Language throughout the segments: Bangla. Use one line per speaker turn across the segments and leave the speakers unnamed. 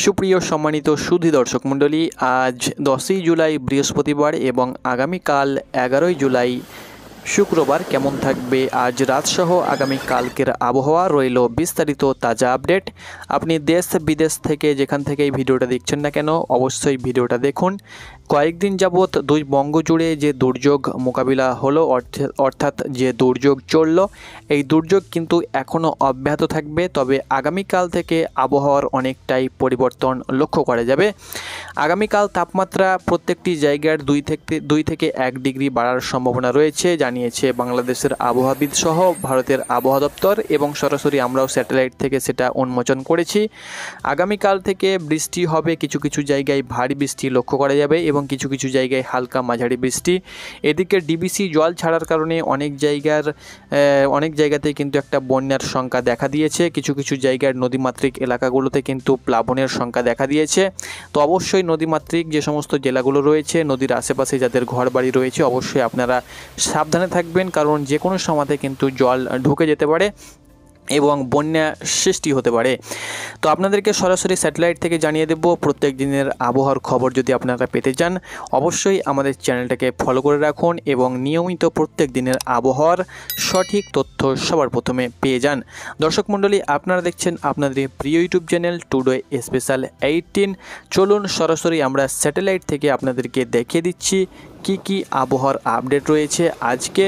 সুপ্রিয় সম্মানিত সুধী দর্শক মণ্ডলী, আজ 10ই জুলাই বৃহস্পতিবার এবং আগামীকাল 11ই জুলাই শুক্রবার কেমন থাকবে আজ রাতসহ আগামীকালকের আবহাওয়া রইল বিস্তারিত তাজা আপডেট। আপনি দেশ বিদেশ থেকে যেখান থেকে এই ভিডিওটা দেখছেন না কেন অবশ্যই ভিডিওটা দেখুন। কয়েকদিন যাবৎ দুই বঙ্গজুড়ে যে দুর্যোগ মোকাবিলা হলো অর্থাৎ যে দুর্যোগ চলল, এই দুর্যোগ কিন্তু এখনও অব্যাহত থাকবে। তবে আগামীকাল থেকে আবহাওয়ার অনেকটাই পরিবর্তন লক্ষ্য করা যাবে। আগামীকাল তাপমাত্রা প্রত্যেকটি জায়গার 2 থেকে 1 ডিগ্রি বাড়ার সম্ভাবনা রয়েছে জানিয়েছে বাংলাদেশের আবহাওয়াবিদ সহ ভারতের আবহাওয়া দপ্তর, এবং সরাসরি আমরাও স্যাটেলাইট থেকে সেটা উন্মোচন করেছি। আগামীকাল থেকে বৃষ্টি হবে, কিছু কিছু জায়গায় ভারী বৃষ্টি লক্ষ্য করা যাবে এবং কিছু কিছু জায়গায় হালকা মাঝারি বৃষ্টি। এদিকে ডিবিসি জল ছাড়ার কারণে অনেক জায়গাতেই কিন্তু একটা বন্যার শঙ্কা দেখা দিয়েছে। কিছু কিছু জায়গার নদীমাতৃক এলাকাগুলোতে কিন্তু প্লাবনের শঙ্কা দেখা দিয়েছে। তো অবশ্যই নদীমাতৃক যে সমস্ত জেলাগুলো রয়েছে, নদীর আশেপাশে যাদের ঘর বাড়ি রয়েছে, অবশ্যই আপনারা সাবধানে থাকবেন, কারণ যে কোনো সময়তে কিন্তু জল ঢুকে যেতে পারে এবং বন্যা সৃষ্টি হতে পারে। তো আপনাদেরকে সরাসরি স্যাটেলাইট থেকে জানিয়ে দেব প্রত্যেক দিনের আবহাওয়ার খবর। যদি আপনারা পেতে চান অবশ্যই আমাদের চ্যানেলটাকে ফলো করে রাখুন এবং নিয়মিত প্রত্যেক দিনের আবহাওয়ার সঠিক তথ্য সবার প্রথমে পেয়ে যান। দর্শক মণ্ডলী, আপনারা দেখছেন আপনাদের প্রিয় ইউটিউব চ্যানেল টুডে স্পেশাল 18। চলুন সরাসরি আমরা স্যাটেলাইট থেকে আপনাদেরকে দেখিয়ে দিচ্ছি কি আবহাওয়ার আপডেট রয়েছে আজকে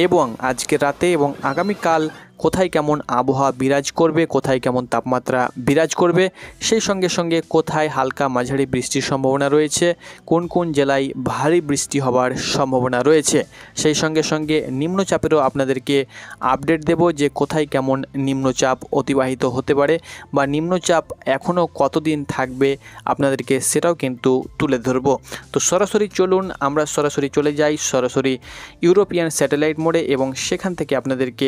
এবং আজকে রাতে এবং আগামীকাল কোথায় কেমন আবহাওয়া বিরাজ করবে, কোথায় কেমন তাপমাত্রা বিরাজ করবে, সেই সঙ্গে সঙ্গে কোথায় হালকা মাঝারি বৃষ্টির সম্ভাবনা রয়েছে, কোন কোন জেলায় ভারী বৃষ্টি হওয়ার সম্ভাবনা রয়েছে। সেই সঙ্গে সঙ্গে নিম্নচাপেরও আপনাদেরকে আপডেট দেব যে কোথায় কেমন নিম্নচাপ অতিবাহিত হতে পারে বা নিম্নচাপ এখনও কতদিন থাকবে আপনাদেরকে সেটাও কিন্তু তুলে ধরব। তো সরাসরি চলুন আমরা সরাসরি চলে যাই সরাসরি ইউরোপিয়ান স্যাটেলাইট মোডে এবং সেখান থেকে আপনাদেরকে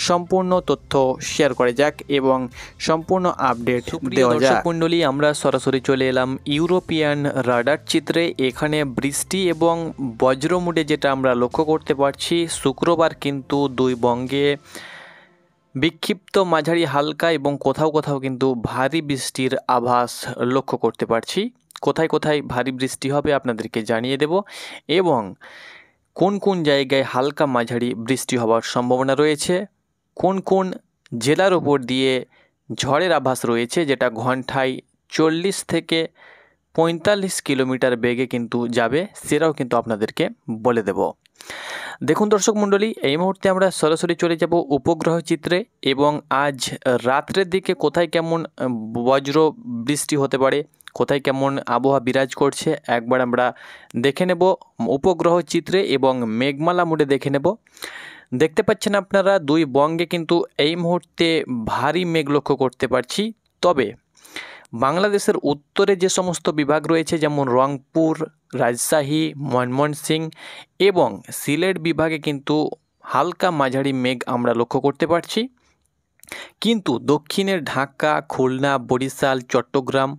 সম্পূর্ণ তথ্য শেয়ার করা যাক এবং সম্পূর্ণ আপডেট দেওয়া যাক। দর্শক মণ্ডলী, আমরা সরাসরি চলে এলাম ইউরোপিয়ান রাডার চিত্রে। এখানে বৃষ্টি এবং বজ্র মোডে যেটা আমরা লক্ষ্য করতে পারছি, শুক্রবার কিন্তু দুই বঙ্গে বিক্ষিপ্ত মাঝারি হালকা এবং কোথাও কোথাও কিন্তু ভারী বৃষ্টির আভাস লক্ষ্য করতে পারছি। কোথায় কোথায় ভারী বৃষ্টি হবে আপনাদেরকে জানিয়ে দেব এবং কোন কোন জায়গায় হালকা মাঝারি বৃষ্টি হওয়ার সম্ভাবনা রয়েছে, কোন কোন জেলার ওপর দিয়ে ঝড়ের আভাস রয়েছে যেটা ঘন্টায় 40 থেকে 45 কিলোমিটার বেগে কিন্তু যাবে, সেটাও কিন্তু আপনাদেরকে বলে দেব। দেখুন দর্শক মণ্ডলী, এই মুহূর্তে আমরা সরাসরি চলে যাব উপগ্রহ চিত্রে এবং আজ রাত্রের দিকে কোথায় কেমন বজ্র বৃষ্টি হতে পারে, কোথায় কেমন আবহাওয়া বিরাজ করছে একবার আমরা দেখে নেব উপগ্রহ চিত্রে এবং মেঘমালা মোডে দেখে নেব। দেখতে পাচ্ছেন আপনারা দুই বঙ্গে কিন্তু এই মুহূর্তে ভারী মেঘ লক্ষ্য করতে পারছি। তবে বাংলাদেশের উত্তরে যে সমস্ত বিভাগ রয়েছে যেমন রংপুর, রাজশাহী, ময়মনসিংহ এবং সিলেট বিভাগে কিন্তু হালকা মাঝারি মেঘ আমরা লক্ষ্য করতে পারছি। কিন্তু দক্ষিণের ঢাকা, খুলনা, বরিশাল, চট্টগ্রাম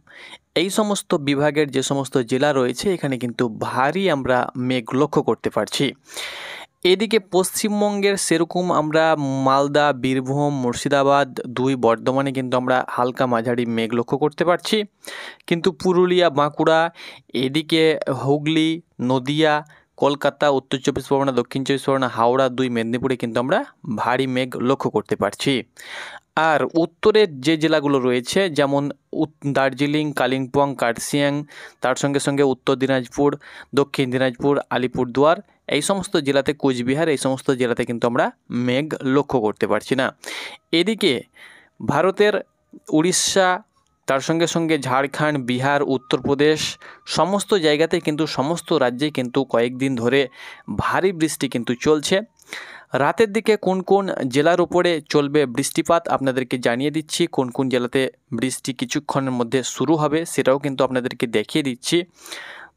এই সমস্ত বিভাগের যে সমস্ত জেলা রয়েছে এখানে কিন্তু ভারী আমরা মেঘ লক্ষ্য করতে পারছি। এদিকে পশ্চিমবঙ্গের সেরকম আমরা মালদা, বীরভূম, মুর্শিদাবাদ, বর্ধমানে কিন্তু আমরা হালকা মাঝারি মেঘ লক্ষ্য করতে পারছি। কিন্তু পুরুলিয়া, বাঁকুড়া, এদিকে হুগলি, নদিয়া, কলকাতা, উত্তর 24 পরগনা, দক্ষিণ 24 পরগনা, হাওড়া, মেদিনীপুরে কিন্তু আমরা ভারী মেঘ লক্ষ্য করতে পারছি। আর উত্তরের যে জেলাগুলো রয়েছে যেমন দার্জিলিং, কালিম্পং, কার্শিয়াং, তার সঙ্গে সঙ্গে উত্তর দিনাজপুর, দক্ষিণ দিনাজপুর, আলিপুরদুয়ার এই সমস্ত জেলাতে, কোচবিহার এই সমস্ত জেলাতে কিন্তু আমরা মেঘ লক্ষ্য করতে পারছি না। এদিকে ভারতের উড়িষ্যা, তার সঙ্গে সঙ্গে ঝাড়খণ্ড, বিহার, উত্তরপ্রদেশ সমস্ত জায়গাতে কিন্তু সমস্ত রাজ্যে কিন্তু কয়েকদিন ধরে ভারী বৃষ্টি কিন্তু চলছে। রাতের দিকে কোন কোন জেলার উপরে চলবে বৃষ্টিপাত আপনাদেরকে জানিয়ে দিচ্ছি, কোন কোন জেলাতে বৃষ্টি কিছুক্ষণের মধ্যে শুরু হবে সেটাও কিন্তু আপনাদেরকে দেখিয়ে দিচ্ছি।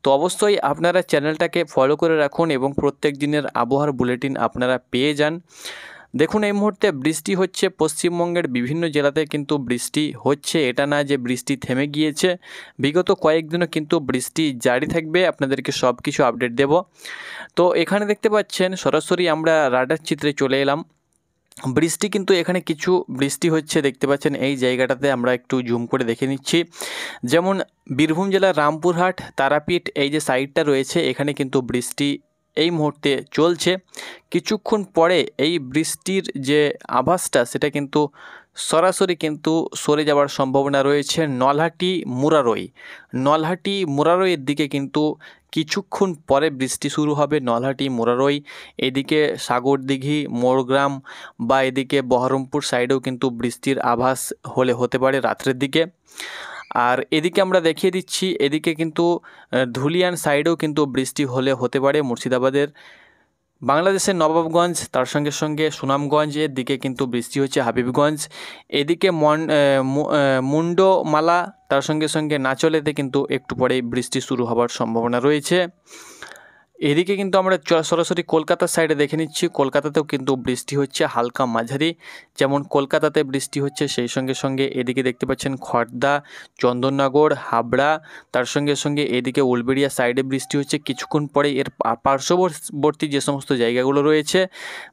তো অবশ্যই আপনারা চ্যানেলটাকে ফলো করে রাখুন এবং প্রত্যেক দিনের আবহাওয়ার বুলেটিন আপনারা পেয়ে যান। দেখুন এই মুহূর্তে বৃষ্টি হচ্ছে পশ্চিমবঙ্গের বিভিন্ন জেলাতে কিন্তু বৃষ্টি হচ্ছে, এটা না যে বৃষ্টি থেমে গিয়েছে। বিগত কয়েকদিনও কিন্তু বৃষ্টি জারি থাকবে, আপনাদেরকে সব কিছু আপডেট দেব। তো এখানে দেখতে পাচ্ছেন সরাসরি আমরা রাডার চিত্রে চলে এলাম বৃষ্টি কিন্তু এখানে কিছু বৃষ্টি হচ্ছে দেখতে পাচ্ছেন এই জায়গাটাতে, আমরা একটু জুম করে দেখে নিচ্ছি। যেমন বীরভূম জেলার রামপুরহাট, তারাপীঠ এই যে সাইডটা রয়েছে এখানে কিন্তু বৃষ্টি এই মুহূর্তে চলছে। কিছুক্ষণ পরে এই বৃষ্টির যে আভাসটা সেটা কিন্তু সরাসরি কিন্তু সরে যাওয়ার সম্ভাবনা রয়েছে নলহাটি মুরারইয়ের দিকে কিন্তু কিছুক্ষণ পরে বৃষ্টি শুরু হবে। নলহাটি মুরারই, এদিকে সাগরদিঘি, মোরগ্রাম বা এদিকে বহরমপুর সাইডেও কিন্তু বৃষ্টির আভাস হতে পারে রাত্রের দিকে। আর এদিকে আমরা দেখিয়ে দিচ্ছি, এদিকে কিন্তু ধুলিয়ান সাইডেও কিন্তু বৃষ্টি হতে পারে মুর্শিদাবাদের। বাংলাদেশের নবাবগঞ্জ, তার সঙ্গে সঙ্গে সুনামগঞ্জের দিকে কিন্তু বৃষ্টি হচ্ছে, হাবিবগঞ্জ, এদিকে মুন্ডমালা, তার সঙ্গে সঙ্গে নাচলেতে কিন্তু একটু পরে বৃষ্টি শুরু হওয়ার সম্ভাবনা রয়েছে। এদিকে কিন্তু আমরা সরাসরি কলকাতার সাইডে দেখে নিচ্ছি, কলকাতাতেও কিন্তু বৃষ্টি হচ্ছে হালকা মাঝারি। যেমন কলকাতাতে বৃষ্টি হচ্ছে, সেই সঙ্গে সঙ্গে এদিকে দেখতে পাচ্ছেন খড়দা, চন্দননগর, হাবড়া, তার সঙ্গে সঙ্গে এদিকে উলবেড়িয়া সাইডে বৃষ্টি হচ্ছে। কিছুক্ষণ পরে এর পার্শ্ববর্তী যে সমস্ত জায়গাগুলো রয়েছে,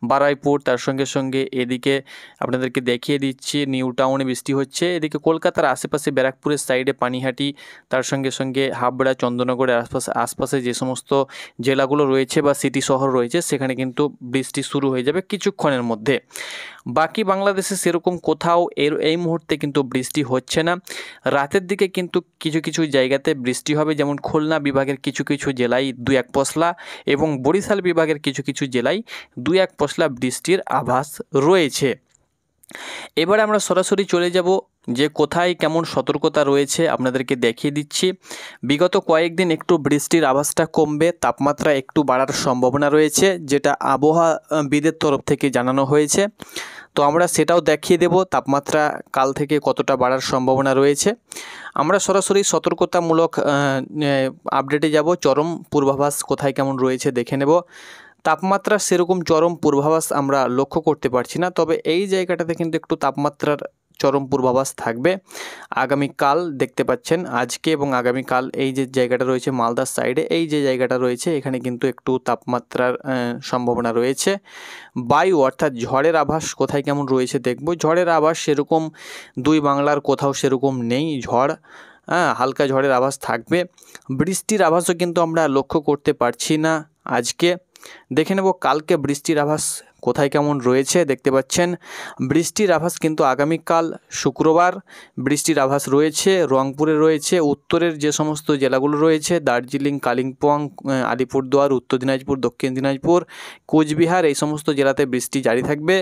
বারুইপুর, তার সঙ্গে সঙ্গে এদিকে আপনাদেরকে দেখিয়ে দিচ্ছি নিউ টাউনে বৃষ্টি হচ্ছে। এদিকে কলকাতার আশেপাশে ব্যারাকপুরের সাইডে পানিহাটি, তার সঙ্গে সঙ্গে হাবড়া, চন্দননগরের আশপাশে যে সমস্ত জেলাগুলো রয়েছে বা সিটি শহর রয়েছে সেখানে কিন্তু বৃষ্টি শুরু হয়ে যাবে কিছুক্ষণের মধ্যে। বাকি বাংলাদেশে সেরকম কোথাও এই মুহূর্তে কিন্তু বৃষ্টি হচ্ছে না। রাতের দিকে কিন্তু কিছু কিছু জায়গাতে বৃষ্টি হবে, যেমন খুলনা বিভাগের কিছু কিছু জেলায় 2-1 পশলা এবং বরিশাল বিভাগের কিছু কিছু জেলায় 2-1 পশলা বৃষ্টির আভাস রয়েছে। এবার আমরা সরাসরি চলে যাব যে কোথায় কেমন সতর্কতা রয়েছে আপনাদেরকে দেখিয়ে দিচ্ছি। বিগত কয়েকদিন একটু বৃষ্টির আভাসটা কমবে, তাপমাত্রা একটু বাড়ার সম্ভাবনা রয়েছে, যেটা আবহাওয়াবিদের তরফ থেকে জানানো হয়েছে। তো আমরা সেটাও দেখিয়ে দেব তাপমাত্রা কাল থেকে কতটা বাড়ার সম্ভাবনা রয়েছে। আমরা সরাসরি সতর্কতামূলক আপডেটে যাব। চরম পূর্বাভাস কোথায় কেমন রয়েছে দেখে নেব। তাপমাত্রা সেরকম চরম পূর্বাভাস আমরা লক্ষ্য করতে পারছি না, তবে এই জায়গাটাতে কিন্তু একটু তাপমাত্রার চরম পূর্বাভাস থাকবে। আগামীকাল দেখতে পাচ্ছেন, আজকে এবং আগামীকাল এই যে জায়গাটা রয়েছে মালদার সাইডে, এই যে জায়গাটা রয়েছে এখানে কিন্তু একটু তাপমাত্রার সম্ভাবনা রয়েছে। বায়ু অর্থাৎ ঝড়ের আভাস কোথায় কেমন রয়েছে দেখব। ঝড়ের আভাস সেরকম দুই বাংলার কোথাও সেরকম নেই ঝড়, হালকা ঝড়ের আভাস থাকবে। বৃষ্টির আভাসও কিন্তু আমরা লক্ষ্য করতে পারছি না আজকে। দেখে নেব কালকে বৃষ্টির আভাস কোথায় কেমন রয়েছে। দেখতে পাচ্ছেন বৃষ্টির আভাস কিন্তু আগামীকাল শুক্রবার বৃষ্টির আভাস রয়েছে। রংপুরে রয়েছে, উত্তরের যে সমস্ত জেলাগুলো রয়েছে দার্জিলিং, কালিম্পং, আলিপুরদুয়ার, উত্তর দিনাজপুর, দক্ষিণ দিনাজপুর, কোচবিহার এই সমস্ত জেলাতে বৃষ্টি জারি থাকবে।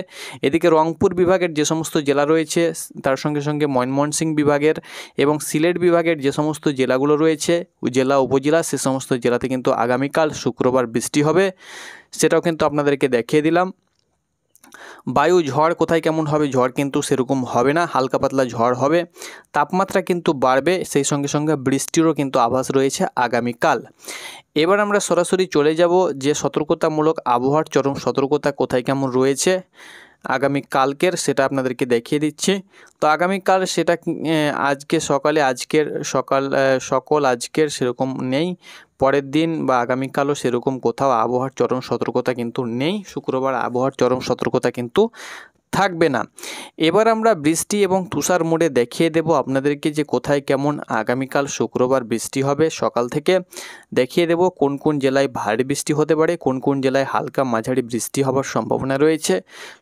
এদিকে রংপুর বিভাগের যে সমস্ত জেলা রয়েছে, তার সঙ্গে সঙ্গে ময়মনসিংহ বিভাগের এবং সিলেট বিভাগের যে সমস্ত জেলাগুলো রয়েছে, জেলা উপজেলা, সে সমস্ত জেলাতে কিন্তু আগামীকাল শুক্রবার বৃষ্টি হবে, সেটাও কিন্তু আপনাদেরকে দেখিয়ে দিলাম। বায়ু ঝড় কোথায় কেমন হবে, ঝড় কিন্তু সেরকম হবে না, হালকা পাতলা ঝড় হবে। তাপমাত্রা কিন্তু বাড়বে, সেই সঙ্গে সঙ্গে বৃষ্টিরও কিন্তু আভাস রয়েছে আগামীকাল। এবার আমরা সরাসরি চলে যাব যে সতর্কতামূলক আবহাওয়ার চরম সতর্কতা কোথায় কেমন রয়েছে আগামীকালকের, সেটা আপনাদেরকে দেখিয়ে দিচ্ছি। তো আগামীকাল সেটা আজকে সকালে আজকের সেরকম নেই, পরের দিন বা আগামীকালও সেরকম কোথাও আবহাওয়ার চরম সতর্কতা কিন্তু নেই। শুক্রবার আবহাওয়ার চরম সতর্কতা কিন্তু থাকবে না। এবার আমরা বৃষ্টি এবং তুষার মোডে দেখিয়ে দেব আপনাদেরকে যে কোথায় কেমন আগামীকাল শুক্রবার বৃষ্টি হবে। সকাল থেকে দেখিয়ে দেব কোন কোন জেলায় ভারী বৃষ্টি হতে পারে, কোন কোন জেলায় হালকা মাঝারি বৃষ্টি হওয়ার সম্ভাবনা রয়েছে।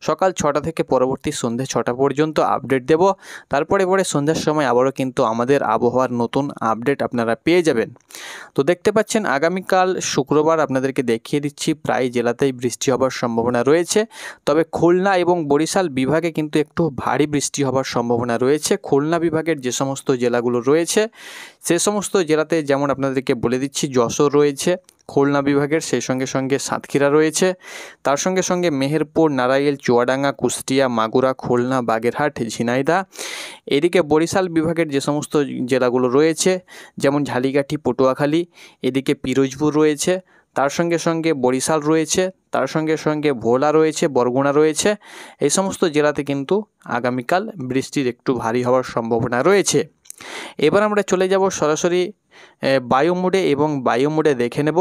সকাল 6টা থেকে পরবর্তী সন্ধ্যে 6টা পর্যন্ত আপডেট দেব। তারপরে সন্ধ্যার সময় আবারও কিন্তু আমাদের আবহাওয়ার নতুন আপডেট আপনারা পেয়ে যাবেন। তো দেখতে পাচ্ছেন আগামীকাল শুক্রবার আপনাদেরকে দেখিয়ে দিচ্ছি প্রায় জেলাতেই বৃষ্টি হওয়ার সম্ভাবনা রয়েছে, তবে খুলনা এবং বরিশাল বিভাগে কিন্তু একটু ভারী বৃষ্টি হওয়ার সম্ভাবনা রয়েছে। খুলনা বিভাগের যে সমস্ত জেলাগুলো রয়েছে সে সমস্ত জেলাতে যেমন আপনাদেরকে বলে দিচ্ছি যশোর রয়েছে খুলনা বিভাগের, সেই সঙ্গে সঙ্গে সাতক্ষীরা রয়েছে, তার সঙ্গে সঙ্গে মেহেরপুর, নারাইল, চুয়াডাঙ্গা, কুষ্টিয়া, মাগুরা, খুলনা, বাগেরহাট, ঝিনাইদহ। এদিকে বরিশাল বিভাগের যে সমস্ত জেলাগুলো রয়েছে যেমন ঝালিগাঠি, পটুয়াখালী, এদিকে পিরোজপুর রয়েছে, তার সঙ্গে সঙ্গে বরিশাল রয়েছে, তার সঙ্গে সঙ্গে ভোলা রয়েছে, বরগুনা রয়েছে। এই সমস্ত জেলাতে কিন্তু আগামীকাল বৃষ্টির একটু ভারী হওয়ার সম্ভাবনা রয়েছে। এবার আমরা চলে যাব সরাসরি বায়ু মোডে এবং বায়ু মোডে দেখে নেব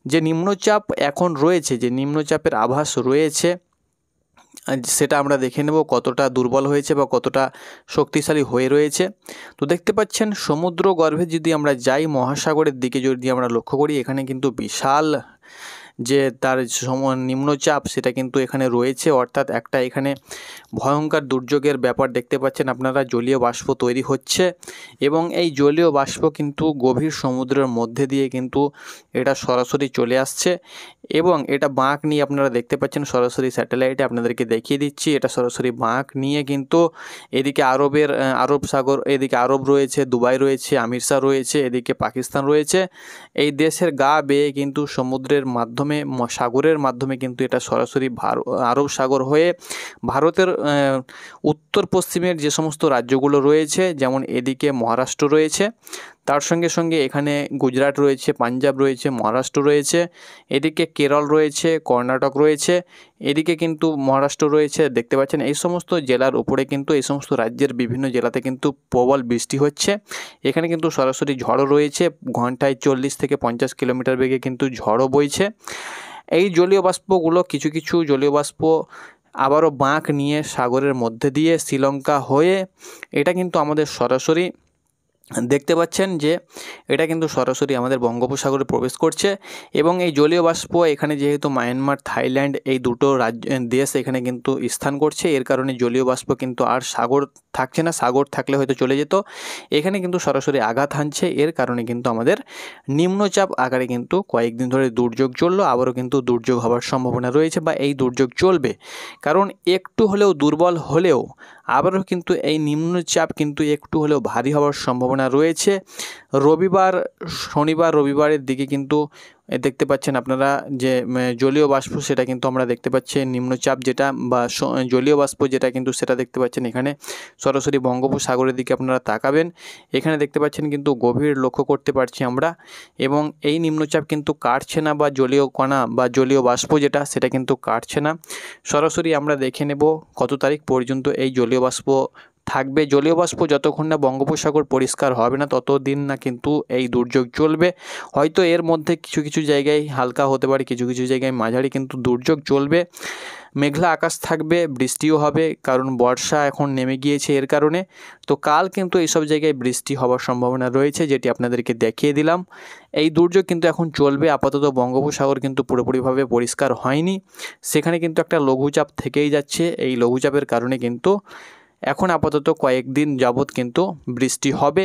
যে নিম্নচাপ এখন রয়েছে, যে নিম্নচাপের আভাস রয়েছে সেটা আমরা দেখে নেব কতটা দুর্বল হয়েছে বা কতটা শক্তিশালী হয়ে রয়েছে। তো দেখতে পাচ্ছেন সমুদ্র গর্ভে যদি আমরা যাই, মহাসাগরের দিকে যদি আমরা লক্ষ্য করি, এখানে কিন্তু বিশাল যে তার নিম্নচাপ সেটা কিন্তু এখানে রয়েছে, অর্থাৎ একটা এখানে ভয়ঙ্কর দুর্যোগের ব্যাপার দেখতে পাচ্ছেন আপনারা। জলীয় বাষ্প তৈরি হচ্ছে এবং এই জলীয় বাষ্প কিন্তু গভীর সমুদ্রের মধ্যে দিয়ে কিন্তু এটা সরাসরি চলে আসছে এবং এটা বাঁক নিয়ে আপনারা দেখতে পাচ্ছেন সরাসরি স্যাটেলাইটে আপনাদেরকে দেখিয়ে দিচ্ছি। এটা সরাসরি বাঁক নিয়ে কিন্তু এদিকে আরব সাগর, এদিকে আরব রয়েছে, দুবাই রয়েছে, আমিরশাহ রয়েছে, এদিকে পাকিস্তান রয়েছে। এই দেশের গা বেয়ে কিন্তু সমুদ্রের মাধ্যমে, সাগরের মাধ্যমে কিন্তু এটা সরাসরি আরব সাগর হয়ে ভারতের উত্তর পশ্চিমের যে সমস্ত রাজ্যগুলো রয়েছে, যেমন এদিকে মহারাষ্ট্র রয়েছে, তার সঙ্গে সঙ্গে এখানে গুজরাট রয়েছে, পাঞ্জাব রয়েছে, মহারাষ্ট্র রয়েছে, এদিকে কেরল রয়েছে, কর্ণাটক রয়েছে, এদিকে কিন্তু মহারাষ্ট্র রয়েছে। দেখতে পাচ্ছেন এই সমস্ত জেলার উপরে কিন্তু এই সমস্ত রাজ্যের বিভিন্ন জেলাতে কিন্তু প্রবল বৃষ্টি হচ্ছে। এখানে কিন্তু সরাসরি ঝড়ও রয়েছে, ঘন্টায় 40 থেকে 50 কিলোমিটার বেগে কিন্তু ঝড়ও বইছে। এই জলীয় বাষ্পগুলো, কিছু কিছু জলীয় বাষ্প আবারও বাঁক নিয়ে সাগরের মধ্যে দিয়ে শ্রীলঙ্কা হয়ে এটা কিন্তু আমাদের সরাসরি দেখতে পাচ্ছেন যে এটা কিন্তু সরাসরি আমাদের বঙ্গোপসাগরে প্রবেশ করছে এবং এই জলীয় বাষ্প এখানে যেহেতু মায়ানমার, থাইল্যান্ড এই দুটো দেশ এখানে কিন্তু স্থান করছে, এর কারণে জলীয় বাষ্প কিন্তু আর সাগর থাকছে না। সাগর থাকলে হয়তো চলে যেত, এখানে কিন্তু সরাসরি আঘাত হানছে। এর কারণে কিন্তু আমাদের নিম্নচাপ আকারে কিন্তু কয়েকদিন ধরে দুর্যোগ চললো, আবারও কিন্তু দুর্যোগ হওয়ার সম্ভাবনা রয়েছে বা এই দুর্যোগ চলবে। কারণ একটু হলেও দুর্বল হলেও আবারও কিন্তু এই নিম্নচাপ কিন্তু একটু হলেও ভারী হওয়ার সম্ভাবনা রয়েছে। শনিবার রবিবারের দিকে কিন্তু দেখতে পাচ্ছেন আপনারা যে জলীয় বাষ্প সেটা কিন্তু আমরা দেখতে পাচ্ছি, নিম্নচাপ যেটা বা জলীয় বাষ্প যেটা কিন্তু সেটা দেখতে পাচ্ছেন এখানে সরাসরি বঙ্গোপসাগরের দিকে আপনারা তাকাবেন, এখানে দেখতে পাচ্ছেন কিন্তু গভীর লক্ষ্য করতে পারছি আমরা এবং এই নিম্নচাপ কিন্তু কাটছে না বা জলীয় কণা বা জলীয় বাষ্প যেটা সেটা কিন্তু কাটছে না। সরাসরি আমরা দেখে নেব কত তারিখ পর্যন্ত এই জলীয় বাষ্প থাকবে। জলীয় বাষ্প যতক্ষণ না বঙ্গোপসাগর পরিষ্কার হবে না ততদিন না কিন্তু এই দুর্যোগ চলবে। হয়তো এর মধ্যে কিছু কিছু জায়গায় হালকা হতে পারে, কিছু কিছু জায়গায় মাঝারি, কিন্তু দুর্যোগ চলবে। মেঘলা আকাশ থাকবে, বৃষ্টিও হবে, কারণ বর্ষা এখন নেমে গিয়েছে এর কারণে। তো কাল কিন্তু এইসব জায়গায় বৃষ্টি হওয়ার সম্ভাবনা রয়েছে, যেটি আপনাদেরকে দেখিয়ে দিলাম। এই দুর্যোগ কিন্তু এখন চলবে। আপাতত বঙ্গোপসাগর কিন্তু পুরোপুরিভাবে পরিষ্কার হয়নি, সেখানে কিন্তু একটা লঘুচাপ থেকেই যাচ্ছে। এই লঘুচাপের কারণে কিন্তু এখন আপাতত কয়েকদিন যাবৎ কিন্তু বৃষ্টি হবে।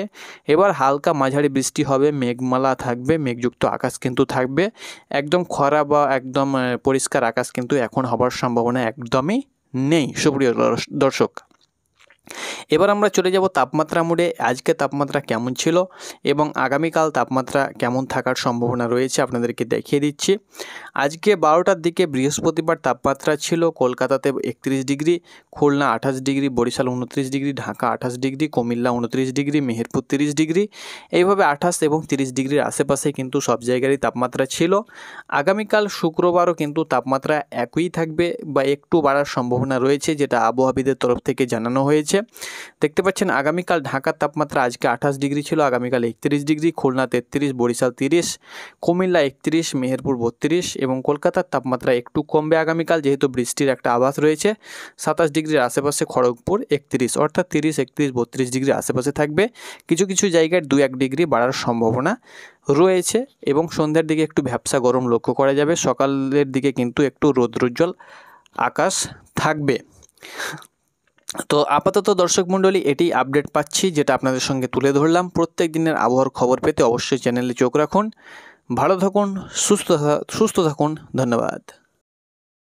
এবার হালকা মাঝারি বৃষ্টি হবে, মেঘমালা থাকবে, মেঘযুক্ত আকাশ কিন্তু থাকবে। একদম খরা বা একদম পরিষ্কার আকাশ কিন্তু এখন হবার সম্ভাবনা একদমই নেই। সুপ্রিয় দর্শক, এবার আমরা চলে যাব তাপমাত্রা মোডে। আজকে তাপমাত্রা কেমন ছিল এবং আগামীকাল তাপমাত্রা কেমন থাকার সম্ভাবনা রয়েছে আপনাদেরকে দেখিয়ে দিচ্ছি। আজকে 12টার দিকে বৃহস্পতিবার তাপমাত্রা ছিল কলকাতাতে 31 degree, Khulna 28 degree, Barishal 29 degree, Dhaka 28 degree, Comilla 29 degree, Meherpur 30 degree, এইভাবে 28 এবং 30 ডিগ্রির আশেপাশে কিন্তু সব জায়গারই তাপমাত্রা ছিল। আগামীকাল শুক্রবারও কিন্তু তাপমাত্রা একই থাকবে বা একটু বাড়ার সম্ভাবনা রয়েছে, যেটা আবহাওয়াবিদের তরফ থেকে জানানো হয়েছে। দেখতে পাচ্ছেন আগামীকাল ঢাকার তাপমাত্রা আজকে 28 ডিগ্রি ছিল, আগামীকাল 31 ডিগ্রি, খুলনা 33, বরিশাল 30, কুমিল্লা 31, মেহেরপুর 32 এবং কলকাতার তাপমাত্রা একটু কমবে আগামীকাল, যেহেতু বৃষ্টির একটা আভাস রয়েছে। 27 ডিগ্রির আশেপাশে খড়গপুর 31, অর্থাৎ 30, 31, 32 ডিগ্রির আশেপাশে থাকবে। কিছু কিছু জায়গায় 2-1 ডিগ্রি বাড়ার সম্ভাবনা রয়েছে এবং সন্ধ্যার দিকে একটু ভ্যাপসা গরম লক্ষ্য করা যাবে। সকালের দিকে কিন্তু একটু রৌদ্রোজ্জ্বল আকাশ থাকবে। তো আপাতত দর্শক মণ্ডলী এটি আপডেট পাচ্ছি, যেটা আপনাদের সঙ্গে তুলে ধরলাম। প্রত্যেক দিনের আবহাওয়ার খবর পেতে অবশ্যই চ্যানেলে চোখ রাখুন। ভালো থাকুন, সুস্থ থাকুন। ধন্যবাদ।